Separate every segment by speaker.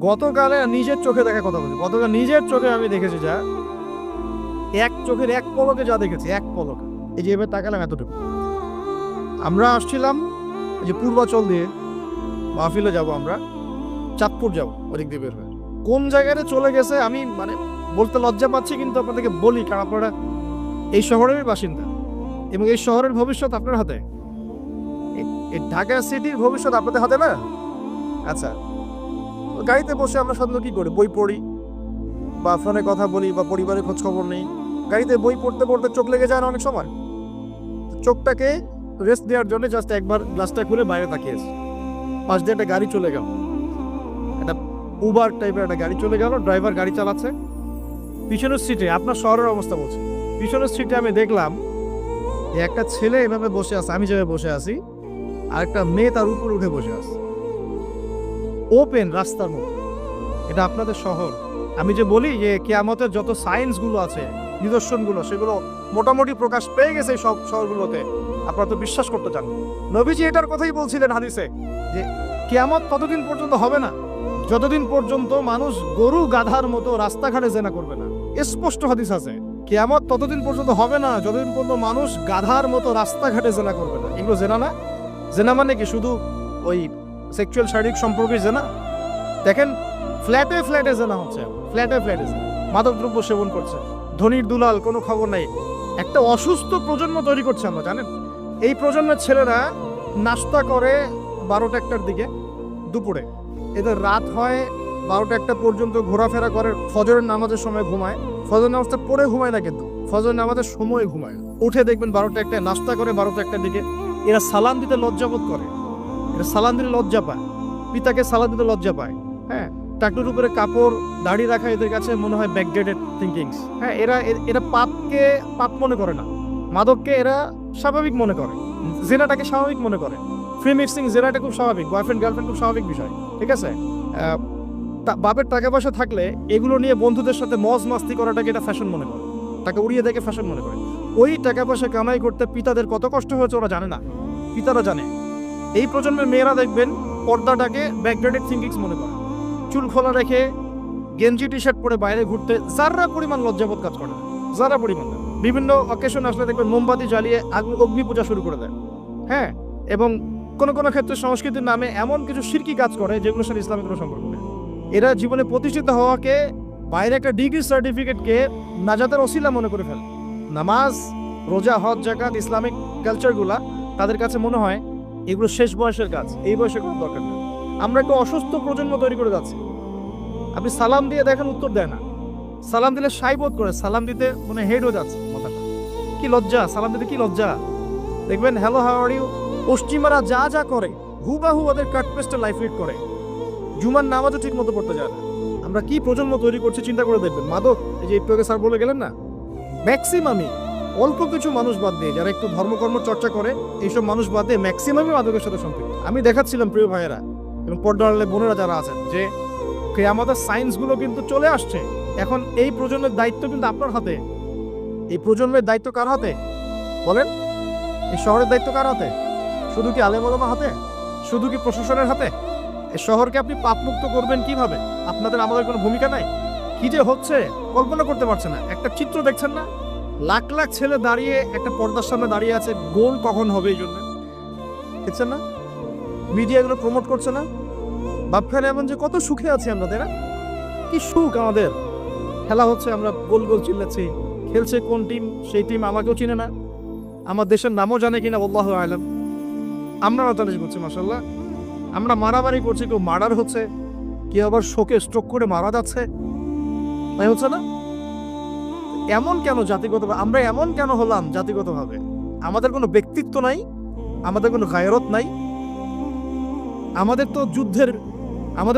Speaker 1: গতকালে নিজের চোখে দেখা কথা বলছি, গতকাল নিজের চোখে আমি দেখেছি যা, এক চোখের এক পলকে যা দেখেছি, এক পলকে, এই যে এবার তাকালাম এতটুকু। আমরা আসছিলাম এই যে পূর্বাচল দিয়ে মাহফিলে যাব, আমরা চাঁদপুর যাব ওদিক দিয়ে বের হয়ে, কোন জায়গায় চলে গেছে আমি মানে বলতে লজ্জা পাচ্ছি, কিন্তু আপনাদেরকে বলি কারণ আপনারা এই শহরেরই বাসিন্দা এবং এই শহরের ভবিষ্যৎ আপনার হাতে, এই ঢাকা সিটির ভবিষ্যৎ আপনাদের হাতে না। আচ্ছা, গাড়িতে বসে আমরা সাধারণত কি করি, বই পড়ি বা ফোনে কথা বলি বা পরিবারের খোঁজ খবর নেই। গাড়িতে বই পড়তে পড়তে চোখ লেগে যায় না অনেক সময়, চোখটাকে রেস্ট দেওয়ার জন্য জাস্ট একবার গ্লাসটা খুলে বাইরে তাকিয়েছি, পাশ দিয়ে একটা গাড়ি চলে গেল, একটা উবার টাইপের একটা গাড়ি চলে গেল, ড্রাইভার গাড়ি চালাচ্ছে, পিছনের সিটে, আপনার শহরের অবস্থা বলছে, পিছনের সিটে আমি দেখলাম একটা ছেলে এভাবে বসে আছে, আমি যেভাবে বসে আছি, আর একটা মেয়ে তার উপর উঠে বসে আছে ওপেন রাস্তার মতো। এটা আপনাদের শহর। আমি যে বলি যে কিয়ামতের যত সায়েন্সগুলো আছে, নিদর্শনগুলো, সেগুলো মোটামুটি প্রকাশ পেয়ে গেছে সব শহরগুলোতে, আপনারা তো বিশ্বাস করতে চান। নবীজি এটার কথাই বলছিলেন হাদিসে যে কিয়ামত ততদিন পর্যন্ত হবে না যতদিন পর্যন্ত মানুষ গরু গাধার মতো রাস্তাঘাটে জেনা করবে না। স্পষ্ট হাদিস আছে, কিয়ামত ততদিন পর্যন্ত হবে না যতদিন পর্যন্ত মানুষ গাধার মতো রাস্তাঘাটে জেনা করবে না। এগুলো জেনা না, জেনা মানে কি শুধু ওই সেক্সুয়াল শারীরিক সম্পর্কে জেনা? দেখেন ফ্ল্যাটে ফ্ল্যাটে জেনা হচ্ছে, ফ্ল্যাটে ফ্ল্যাটে মাদকদ্রব্য সেবন করছে, ধনীর দুলাল, কোনো খবর নেই। একটা অসুস্থ প্রজন্ম তৈরি করছে আমরা, জানেন? এই প্রজন্মের ছেলেরা নাস্তা করে 12টা-1টার দিকে দুপুরে, এদের রাত হয় 12টা-1টা পর্যন্ত, ঘোরাফেরা করে, ফজরের নামাজের সময় ঘুমায়, ফজর নামাজটা পড়ে ঘুমায় না, কিন্তু ফজর নামাজের সময় ঘুমায়, উঠে দেখবেন 12টা-1টায় নাস্তা করে 12টা-1টার দিকে। এরা সালাম দিতে লজ্জাবোধ করে, এরা সালাম দিতে লজ্জা পায়, পিতাকে সালাম দিতে লজ্জা পায়। হ্যাঁ, টাকলুর উপরে কাপড় দাড়ি রাখা এদের কাছে মনে হয় ব্যাকডেটেড থিঙ্কিংস। হ্যাঁ, এরা পাপকে পাপ মনে করে না, মাদককে এরা স্বাভাবিক মনে করে, জেনাটাকে স্বাভাবিক মনে করে, ফ্রি মিক্সিং জেনাটা খুব স্বাভাবিক, বয়ফ্রেন্ড গার্লফ্রেন্ড খুব স্বাভাবিক বিষয়, ঠিক আছে? বাপের টাকা পয়সা থাকলে এগুলো নিয়ে বন্ধুদের সাথে মজ মাস্তি করাটাকে এটা ফ্যাশন মনে করে, টাকা উড়িয়ে দেখে ফ্যাশন মনে করে। ওই টাকা পয়সা কামাই করতে পিতাদের কত কষ্ট হয়েছে ওরা জানে না, পিতারা জানে। এই প্রজন্মের মেয়েরা দেখবেন পর্দাটাকে ব্যাকডেটেড থিঙ্কিংস মনে করে, চুল খোলা রেখে গেঞ্জি টি শার্ট পরে বাইরে ঘুরতে যারা পরিমাণ লজ্জাবোধ কাজ করে, যারা পরিমাণ না। বিভিন্ন অকেশন আসলে দেখবেন মোমবাতি জ্বালিয়ে অগ্নি পূজা শুরু করে দেয়। হ্যাঁ, এবং কোনো কোনো ক্ষেত্রে সংস্কৃতির নামে এমন কিছু শিরকি কাজ করে যেগুলোর সাথে ইসলামের কোনো সম্পর্ক নেই। এরা জীবনে প্রতিষ্ঠিত হওয়াকে, বাইরে একটা ডিগ্রি সার্টিফিকেটকে নাজাতের ওসিলা মনে করে ফেলে। নামাজ, রোজা, হজ, জাকাত, ইসলামিক কালচারগুলা তাদের কাছে মনে হয় এগুলো শেষ বয়সের কাজ, এই বয়সে কোনো দরকার নেই। আমরা একটু অসুস্থ প্রজন্ম তৈরি করে যাচ্ছি। আপনি সালাম দিয়ে দেখেন উত্তর দেয় না, সালাম দিলে সাই বোধ করে, সালাম দিতে মানে হেড হয়ে যাচ্ছে মাথাটা। কি লজ্জা, সালাম দিতে কি লজ্জা। দেখবেন হ্যালো হাউ আর ইউ, পশ্চিমারা যা যা করে হুবাহু ওদের কাট পেস্টে লাইফ লিড করে, জুমার নামাজও ঠিক মতো পড়তে যায় না। আমরা কি প্রজন্ম তৈরি করছি চিন্তা করে দেখবেন। মাদক, এই যে একটু আগে স্যার বলে গেলেন না, ম্যাক্সিমামই, অল্প কিছু মানুষ বাদ দিয়ে যারা একটু ধর্মকর্ম চর্চা করে, এইসব মানুষ বাদ দিয়ে ম্যাক্সিমামই মাদকের সাথে সম্পৃক্ত। আমি দেখাচ্ছিলাম প্রিয় ভাইয়েরা এবং পর্দার বোনেরা যারা আছেন যে আমাদের সায়েন্সগুলো কিন্তু চলে আসছে। এখন এই প্রজন্মের দায়িত্ব কিন্তু আপনার হাতে। এই প্রজন্মের দায়িত্ব কার হাতে বলেন? এই শহরের দায়িত্ব কার হাতে? শুধু কি আলেম ওলামার হাতে? শুধু কি প্রশাসনের হাতে? এই শহরকে আপনি পাপমুক্ত করবেন কিভাবে? আপনাদের আমাদের কোনো ভূমিকা নাই? কি যে হচ্ছে কল্পনা করতে পারছে না। একটা চিত্র দেখছেন না, লাখ লাখ ছেলে দাঁড়িয়ে একটা পর্দার সামনে দাঁড়িয়ে আছে, গোল কখন হবে এই জন্য, দেখছেন না? মিডিয়া এগুলো প্রমোট করছে না? বাপখানে এমন যে কত সুখে আছি আমরা, তাই না? কি সুখ আমাদের। খেলা হচ্ছে, আমরা গোল গোল চিল্লাচ্ছি, খেলছে কোন টিম, সেই টিম আমাকেও চিনে না, আমার দেশের নামও জানে কিনা আল্লাহু আ'লাম। আমরা রাতারাতি করছি মাশাআল্লাহ, আমরা মারামারি করছি, কেউ মার্ডার হচ্ছে, কেউ আবার শোকে স্ট্রোক করে মারা যাচ্ছে, তাই হচ্ছে না? এমন কেন জাতিগতভাবে আমরা এমন কেন হলাম জাতিগতভাবে? আমাদের কোনো ব্যক্তিত্ব নাই, আমাদের কোনো গায়রত নাই। আমাদের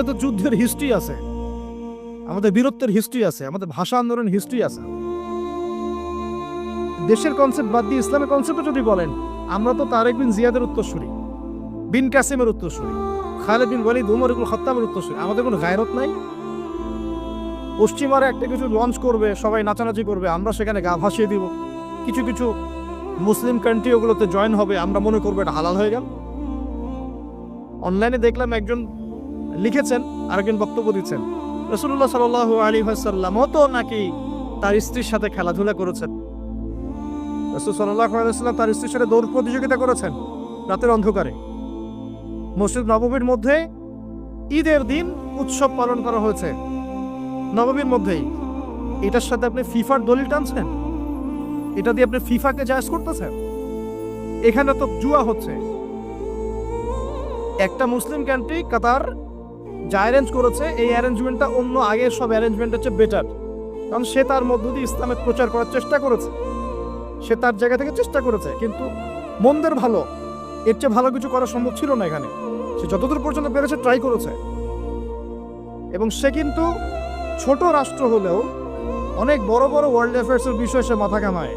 Speaker 1: তো যুদ্ধের হিস্ট্রি আছে, আমাদের বীরত্বের হিস্ট্রি আছে, আমাদের ভাষা আন্দোলনের হিস্ট্রি আছে। দেশের কনসেপ্ট বাদ দিয়ে ইসলামের কনসেপ্ট যদি বলেন, আমরা তো তারেক বিন জিয়াদের উত্তরসূরি, বিন কাসিমের উত্তরসূরি, খালিদ বিন ওয়ালিদ, উমর ইবনুল খাত্তাবের উত্তরসূরি। আমাদের কোনো গায়রত নাই। পশ্চিমারা একটা কিছু লঞ্চ করবে, সবাই নাচানাচি করবে, আমরা সেখানে গা ভাসিয়ে দিব। কিছু কিছু মুসলিম কান্ট্রি ওগুলোতে জয়েন হবে, আমরা মনে করবো এটা হালাল হয়ে গেল। অনলাইনে দেখলাম একজন লিখেছেন আরেকজন বক্তব্য দিচ্ছেন রাসূলুল্লাহ সাল্লাল্লাহু আলাইহি ওয়াসাল্লামও তো নাকি তার স্ত্রীর সাথে খেলাধুলা করেছেন। রাসূল সাল্লাল্লাহু আলাইহি ওয়াসাল্লাম তার স্ত্রীর সাথে দৌড় প্রতিযোগিতা করেছেন রাতের অন্ধকারে। মসজিদ নববীর মধ্যে ঈদের দিন উৎসব পালন করা হয়েছে নববীর মধ্যেই। এটার সাথে আপনি ফিফার দলিল টানছেন? এটা দিয়ে আপনি ফিফাকে জায়েজ করতেছেন? এখানে তো জুয়া হচ্ছে। একটা মুসলিম কান্ট্রি কাতার যা অ্যারেঞ্জ করেছে, এই অ্যারেঞ্জমেন্টটা অন্য আগের সব অ্যারেঞ্জমেন্ট হচ্ছে বেটার, কারণ সে তার মধ্য দিয়ে ইসলামের প্রচার করার চেষ্টা করেছে, সে তার জায়গা থেকে চেষ্টা করেছে, কিন্তু মন্দের ভালো, এর চেয়ে ভালো কিছু করা সম্ভব ছিল না এখানে। সে যতদূর পর্যন্ত পেরেছে ট্রাই করেছে, এবং সে কিন্তু ছোট রাষ্ট্র হলেও অনেক বড় বড় ওয়ার্ল্ড অ্যাফেয়ার্সের বিষয়ে সে মাথা কামায়।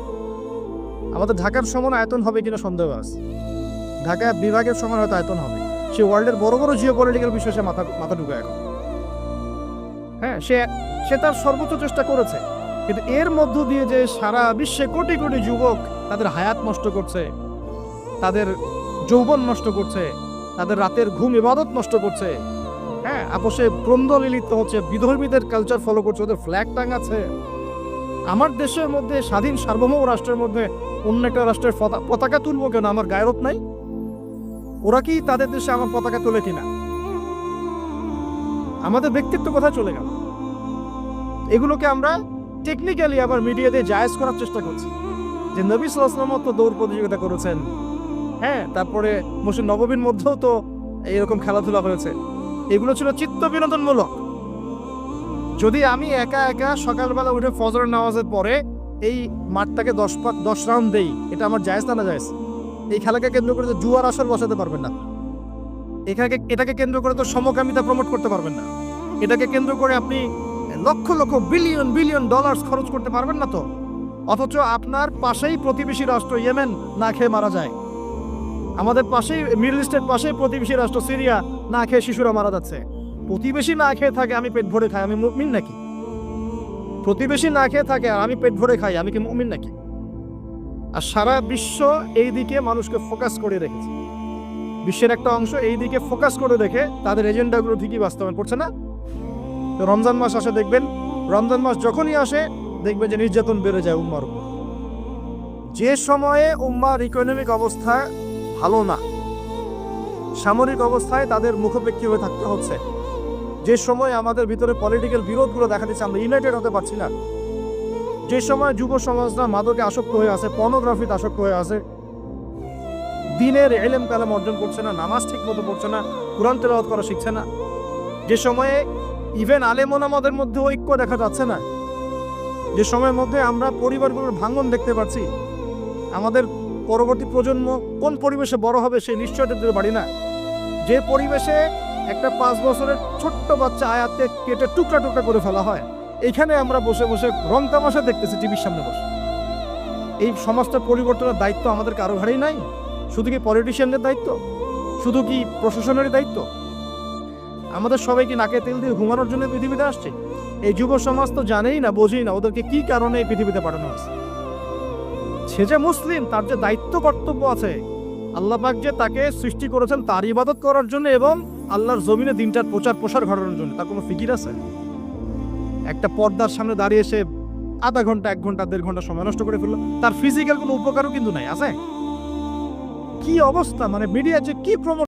Speaker 1: আমাদের ঢাকার সমান আয়তন হবে কিনা সন্দেহ আছে, ঢাকা বিভাগের সমান হয়তো আয়তন হবে। সে ওয়ার্ল্ডের বড় বড় জিও পলিটিক্যাল বিষয়ে সে মাথা ঢুকায় এখন। হ্যাঁ, সে তার সর্বোচ্চ চেষ্টা করেছে, কিন্তু এর মধ্য দিয়ে যে সারা বিশ্বে কোটি কোটি যুবক তাদের হায়াত নষ্ট করছে, তাদের যৌবন নষ্ট করছে, তাদের রাতের ঘুম ইবাদত নষ্ট করছে, হ্যাঁ, আপোষে ক্রন্দলে লিপ্ত হচ্ছে, বিধর্মীদের কালচার ফলো করছে, ওদের ফ্ল্যাগ টাঙাচ্ছে। আমার দেশের মধ্যে, স্বাধীন সার্বভৌম রাষ্ট্রের মধ্যে অন্য একটা রাষ্ট্রের পতাকা তুলবো কেন? আমার গায়রত নাই? ওরা কি তাদের দেশে আমার পতাকা তোলে কিনা? আমাদের ব্যক্তিত্ব কোথায় চলে গেল? এগুলোকে আমরা টেকনিক্যালি আবার মিডিয়া দিয়ে জায়েজ করার চেষ্টা করছি, যে নবী সাল্লাল্লাহু আলাইহি ওয়াসাল্লাম তো দৌড় প্রতিযোগিতা করেছেন, হ্যাঁ, তারপরে মসজিদ নববীর মধ্যেও তো এইরকম খেলাধুলা হয়েছে। এগুলো ছিল চিত্ত বিনোদনমূলক। যদি আমি একা একা সকালবেলা উঠে ফজরের নামাজের পরে এই মাঠটাকে 10 রাউন্ড দেই, এটা আমার জায়েজ না জায়েজ? এই খেলাকে কেন্দ্র করে তো জুয়ার আসর বসাতে পারবেন না, এটাকে কেন্দ্র করে তো সমকামিতা প্রমোট করতে পারবেন না, এটাকে কেন্দ্র করে আপনি lakh lakh billion billion dollar খরচ করতে পারবেন না তো। অথচ আপনার পাশেই প্রতিবেশী রাষ্ট্র ইয়েমেন না খেয়ে মারা যায়, আমাদের পাশেই মিডল ইস্টের পাশেই প্রতিবেশী রাষ্ট্র সিরিয়া না খেয়ে শিশুরা মারা যাচ্ছে। প্রতিবেশী না খেয়ে থাকে, আমি পেট ভরে খাই, আমি মুমিন নাকি? প্রতিবেশী না খেয়ে থাকে আর আমি পেট ভরে খাই, আমি কি মুমিন নাকি? আর সারা বিশ্ব এই দিকে মানুষকে ফোকাস করে রেখেছে, বিশ্বের একটা অংশ এই দিকে ফোকাস করে রেখে তাদের এজেন্ডাগুলো ঠিকই বাস্তবায়ন করছে না। তো রমজান মাস আসে, দেখবেন রমজান মাস যখনই আসে দেখবেন যে নির্যাতন বেড়ে যায় উম্মার উপর। যে সময়ে উম্মার ইকোনমিক অবস্থা ভালো না, সামরিক অবস্থায় তাদের মুখোপেক্ষী হয়ে থাকতে হচ্ছে, যে সময় আমাদের ভিতরে পলিটিক্যাল বিরোধগুলো দেখা দিচ্ছে, আমরা ইউনাইটেড হতে পারছি না, যে সময় যুব সমাজরা মাদকে আসক্ত হয়ে আছে, পর্নোগ্রাফিতে আসক্ত হয়ে আছে, দিনের ইলম কালাম অর্জন করছে না, নামাজ ঠিক মতো পড়ছে না, কুরআন তেলাওয়াত করা শিখছে না, যে সময়ে ইভেন আলেম ওলামাদের মধ্যে ঐক্য দেখা যাচ্ছে না, যে সময়ের মধ্যে আমরা পরিবারগুলোর ভাঙন দেখতে পাচ্ছি, আমাদের পরবর্তী প্রজন্ম কোন পরিবেশে বড় হবে সেই নিশ্চয়তা দিতে পারি না, যে পরিবেশে একটা 5 বছরের ছোট্ট বাচ্চা আয়াতে কেটে টুকরা টুকরা করে ফেলা হয়, এইখানে আমরা বসে বসে রং তামাশা দেখতেছি টিভির সামনে বসে। এই সমাজটা পরিবর্তনের দায়িত্ব আমাদের কারো ঘাড়েই নাই? শুধু কি পলিটিশিয়ানদের দায়িত্ব? শুধু কি প্রশাসনেরই দায়িত্ব? আমাদের সবাইকে নাকে তেল দিয়ে ঘুমানোর জন্য পৃথিবীতে আসছে? এই যুব সমাজ তো জানেই না, বোঝেই না ওদেরকে কি কারণে এই পৃথিবীতে পাঠানো হয়েছে। সে যে মুসলিম, তার যে দায়িত্ব কর্তব্য আছে, আল্লাহ পাক যে তাকে সৃষ্টি করেছেন তার ইবাদত করার জন্য এবং আল্লাহর জমিনে দিনটার প্রচার প্রসার ঘটানোর জন্য, তার কোনো ফিকির আছে? একটা পর্দার সামনে দাঁড়িয়ে সে আধা ঘন্টা, 1 ঘন্টা, 1.5 ঘন্টা সময় নষ্ট করে ফেললো, তার ফিজিক্যাল কোনো উপকারও কিন্তু নাই, আছে? কি অবস্থা! মানে মিডিয়া যে কি প্রমোট